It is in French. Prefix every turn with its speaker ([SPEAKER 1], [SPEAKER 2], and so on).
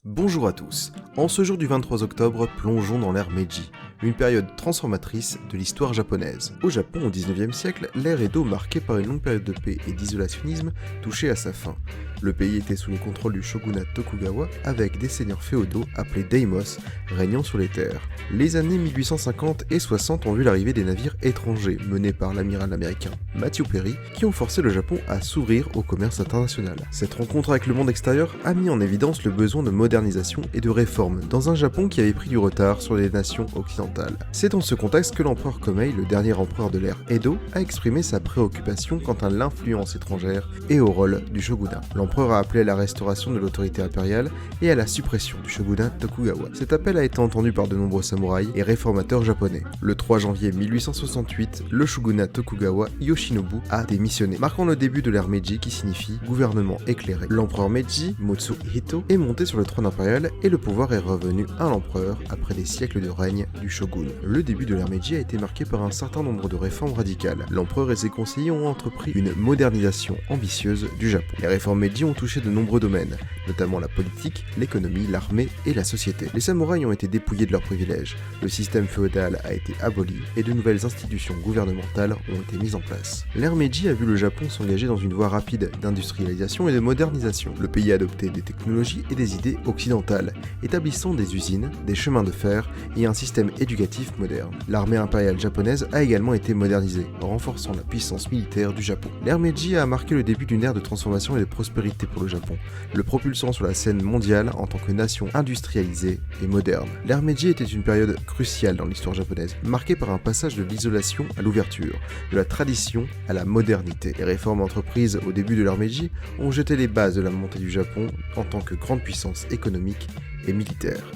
[SPEAKER 1] Bonjour à tous, en ce jour du 23 octobre, plongeons dans l'ère Meiji, une période transformatrice de l'histoire japonaise. Au Japon, au 19e siècle, l'ère Edo, marquée par une longue période de paix et d'isolationnisme, touchait à sa fin. Le pays était sous le contrôle du shogunat Tokugawa, avec des seigneurs féodaux appelés daimos régnant sur les terres. Les années 1850 et 60 ont vu l'arrivée des navires étrangers menés par l'amiral américain Matthew Perry, qui ont forcé le Japon à s'ouvrir au commerce international. Cette rencontre avec le monde extérieur a mis en évidence le besoin de modernisation et de réforme dans un Japon qui avait pris du retard sur les nations occidentales. C'est dans ce contexte que l'empereur Komei, le dernier empereur de l'ère Edo, a exprimé sa préoccupation quant à l'influence étrangère et au rôle du shogunat. L'empereur a appelé à la restauration de l'autorité impériale et à la suppression du shogunat Tokugawa. Cet appel a été entendu par de nombreux samouraïs et réformateurs japonais. Le 3 janvier 1868, le shogunat Tokugawa Yoshinobu a démissionné, marquant le début de l'ère Meiji qui signifie gouvernement éclairé. L'empereur Meiji, Mutsuhito, est monté sur le trône impérial et le pouvoir est revenu à l'empereur après des siècles de règne du shogun. Le début de l'ère Meiji a été marqué par un certain nombre de réformes radicales. L'empereur et ses conseillers ont entrepris une modernisation ambitieuse du Japon. Les réformes Meiji ont touché de nombreux domaines, notamment la politique, l'économie, l'armée et la société. Les samouraïs ont été dépouillés de leurs privilèges, le système féodal a été aboli et de nouvelles institutions gouvernementales ont été mises en place. L'ère Meiji a vu le Japon s'engager dans une voie rapide d'industrialisation et de modernisation. Le pays a adopté des technologies et des idées occidentales, établissant des usines, des chemins de fer et un système éducatif moderne. L'armée impériale japonaise a également été modernisée, renforçant la puissance militaire du Japon. L'ère Meiji a marqué le début d'une ère de transformation et de prospérité pour le Japon, le propulsant sur la scène mondiale en tant que nation industrialisée et moderne. L'ère Meiji était une période cruciale dans l'histoire japonaise, marquée par un passage de l'isolation à l'ouverture, de la tradition à la modernité. Les réformes entreprises au début de l'ère Meiji ont jeté les bases de la montée du Japon en tant que grande puissance économique et militaire.